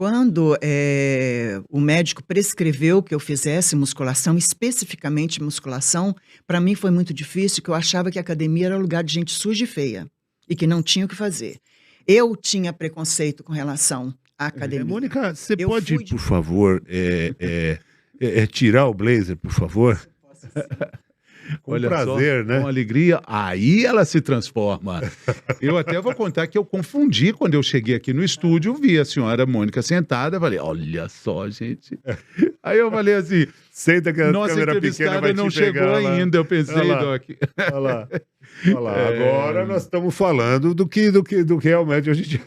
Quando o médico prescreveu que eu fizesse musculação, especificamente musculação, para mim foi muito difícil, porque eu achava que a academia era lugar de gente suja e feia, e que não tinha o que fazer. Eu tinha preconceito com relação à academia. Mônica, você pode, por favor, tirar o blazer, por favor? Com prazer, né? Com alegria, aí ela se transforma. Eu até vou contar que eu confundi quando eu cheguei aqui no estúdio, vi a senhora Mônica sentada, falei, olha só, gente. Aí eu falei assim, senta que a nossa câmera entrevistada pequena vai não te chegou pegar, ainda, eu pensei, Doc. Olha lá. Agora nós estamos falando do que realmente a gente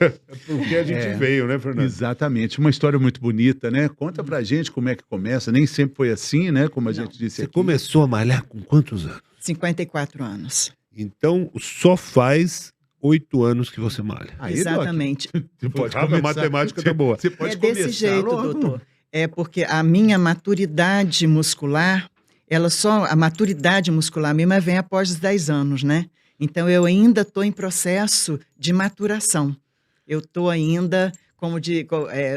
veio, né, Fernando? Exatamente, uma história muito bonita, né? Conta pra gente como é que começa, nem sempre foi assim, né? Como a gente disse aqui. Você começou a malhar com quantos anos? 54 anos. Então, só faz 8 anos que você malha. Aí, Exatamente. Você pode A matemática tá boa. Você pode desse jeito, logo. doutor. É porque a minha maturidade muscular, a maturidade muscular mesmo vem após os 10 anos, né? Então, eu ainda estou em processo de maturação. Eu estou ainda,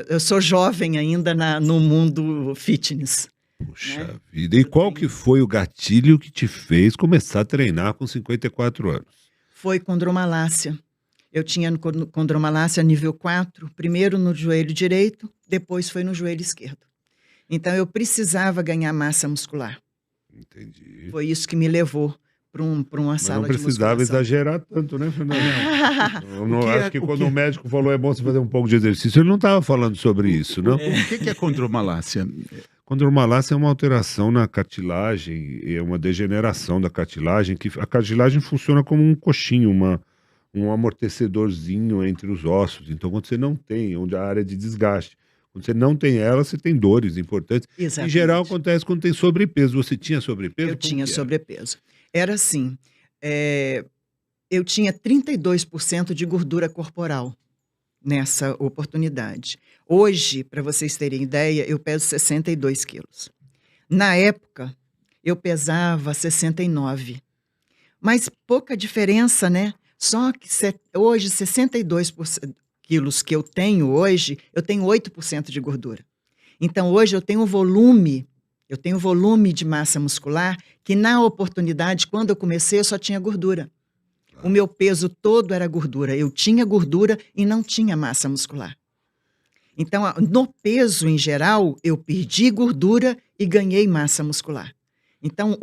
eu sou jovem ainda no mundo fitness. Puxa né? vida. E qual que foi o gatilho que te fez começar a treinar com 54 anos? Foi condromalácia. Eu tinha condromalácia nível 4, primeiro no joelho direito, depois foi no joelho esquerdo. Então, eu precisava ganhar massa muscular. Entendi. Foi isso que me levou para uma sala de musculação. Não precisava exagerar tanto, né, Fernando? Acho que quando o médico falou é bom você fazer um pouco de exercício, ele não estava falando sobre isso, não? O que é condromalácia? Condromalácia é uma alteração na cartilagem, é uma degeneração da cartilagem, que a cartilagem funciona como um coxinho, um amortecedorzinho entre os ossos. Então, quando você não tem, onde a área de desgaste, quando você não tem ela, você tem dores importantes. Exatamente. Em geral, acontece quando tem sobrepeso. Você tinha sobrepeso? Eu tinha sobrepeso. Era assim, eu tinha 32% de gordura corporal nessa oportunidade. Hoje, para vocês terem ideia, eu peso 62 quilos. Na época, eu pesava 69. Mas pouca diferença, né? Só que hoje, 62 quilos que eu tenho hoje, eu tenho 8% de gordura. Então, hoje eu tenho volume de massa muscular que, na oportunidade, quando eu comecei, eu só tinha gordura. O meu peso todo era gordura. Eu tinha gordura e não tinha massa muscular. Então, no peso, em geral, eu perdi gordura e ganhei massa muscular. Então,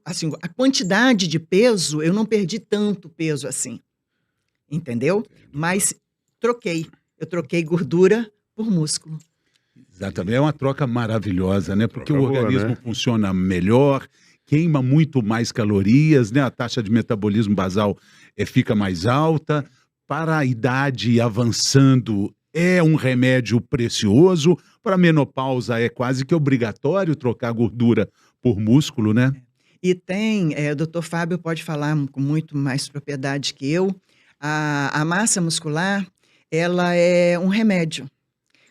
assim, a quantidade de peso, eu não perdi tanto peso assim. Entendeu? Mas eu troquei gordura por músculo. Exatamente, é uma troca maravilhosa, né? Porque o boa, organismo né? funciona melhor, queima muito mais calorias, né? A taxa de metabolismo basal fica mais alta. Para a idade avançando, é um remédio precioso. Para a menopausa, é quase que obrigatório trocar gordura por músculo, né? E o doutor Fábio pode falar com muito mais propriedade que eu. A massa muscular, ela é um remédio.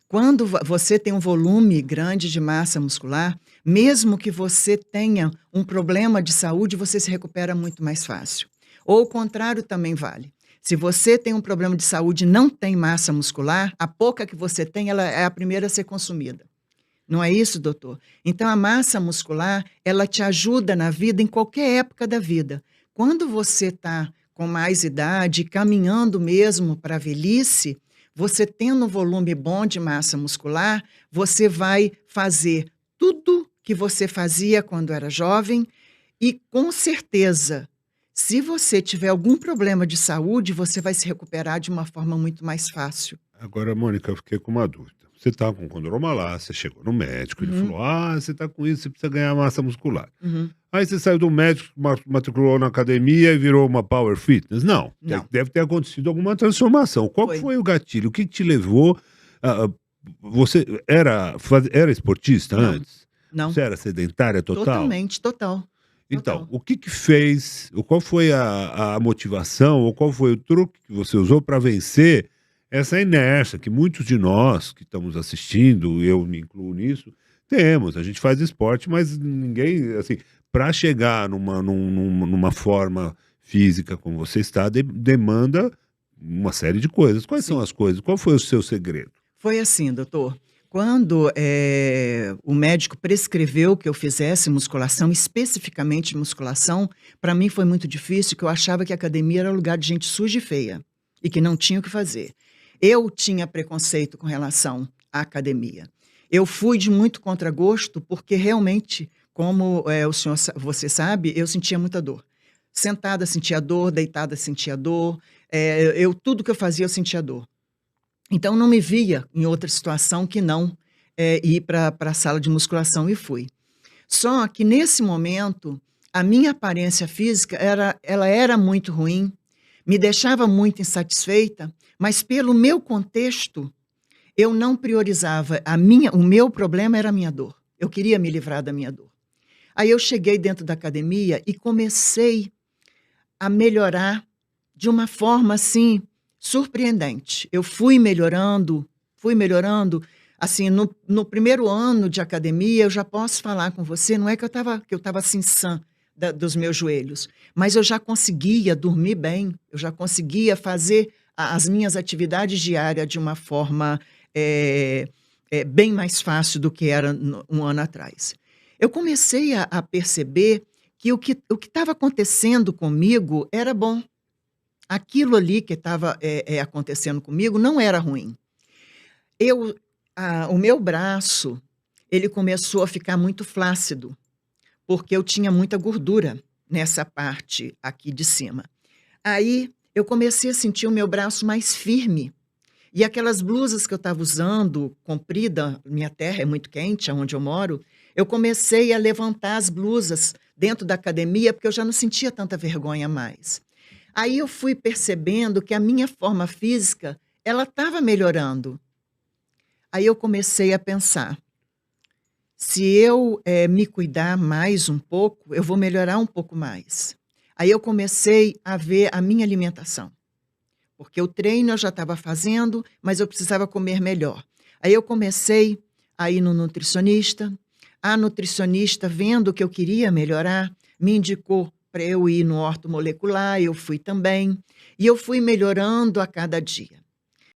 Quando você tem um volume grande de massa muscular, mesmo que você tenha um problema de saúde, você se recupera muito mais fácil. Ou o contrário também vale. Se você tem um problema de saúde e não tem massa muscular, a pouca que você tem, ela é a primeira a ser consumida. Não é isso, doutor? Então, a massa muscular, ela te ajuda na vida, em qualquer época da vida. Quando você está com mais idade, caminhando mesmo para a velhice, você tendo um volume bom de massa muscular, você vai fazer tudo que você fazia quando era jovem e, com certeza, se você tiver algum problema de saúde, você vai se recuperar de uma forma muito mais fácil. Agora, Mônica, eu fiquei com uma dúvida. Você está com condromalácia, chegou no médico, ele falou, você está com isso, você precisa ganhar massa muscular. Aí você saiu do médico, matriculou na academia e virou uma power fitness? Não. Deve ter acontecido alguma transformação. Qual foi o gatilho? O que te levou? Você era esportista antes? Não. Você era sedentária total? Totalmente, total. Então, o que fez, qual foi a motivação, ou qual foi o truque que você usou para vencer essa inércia que muitos de nós que estamos assistindo, eu me incluo nisso, temos. A gente faz esporte, mas ninguém, assim, para chegar numa forma física como você está, demanda uma série de coisas. Quais são as coisas? Qual foi o seu segredo? Foi assim, doutor. Quando o médico prescreveu que eu fizesse musculação, especificamente musculação, para mim foi muito difícil, que eu achava que a academia era lugar de gente suja e feia, e que não tinha o que fazer. Eu tinha preconceito com relação à academia. Eu fui de muito contragosto, porque realmente, como você sabe, eu sentia muita dor. Sentada sentia dor, deitada sentia dor, tudo que eu fazia eu sentia dor. Então, não me via em outra situação que não ir para a sala de musculação, e fui. Só que, nesse momento, a minha aparência física ela era muito ruim, me deixava muito insatisfeita, mas pelo meu contexto, eu não priorizava. O meu problema era a minha dor. Eu queria me livrar da minha dor. Aí eu cheguei dentro da academia e comecei a melhorar de uma forma, assim, surpreendente. Eu fui melhorando, assim, no primeiro ano de academia, eu já posso falar com você, não é que eu estava assim, sã dos meus joelhos, mas eu já conseguia dormir bem, eu já conseguia fazer as minhas atividades diárias de uma forma bem mais fácil do que era um ano atrás. Eu comecei a perceber que o que estava acontecendo comigo era bom. Aquilo ali que estava acontecendo comigo não era ruim. O meu braço, ele começou a ficar muito flácido, porque eu tinha muita gordura nessa parte aqui de cima. Aí eu comecei a sentir o meu braço mais firme. E aquelas blusas que eu estava usando, comprida, minha terra é muito quente, onde eu moro, eu comecei a levantar as blusas dentro da academia, porque eu já não sentia tanta vergonha mais. Aí eu fui percebendo que a minha forma física, ela estava melhorando. Aí eu comecei a pensar, se eu me cuidar mais um pouco, eu vou melhorar um pouco mais. Aí eu comecei a ver a minha alimentação. Porque o treino eu já estava fazendo, mas eu precisava comer melhor. Aí eu comecei a ir no nutricionista. A nutricionista, vendo que eu queria melhorar, me indicou para eu ir no ortomolecular, eu fui também. E eu fui melhorando a cada dia.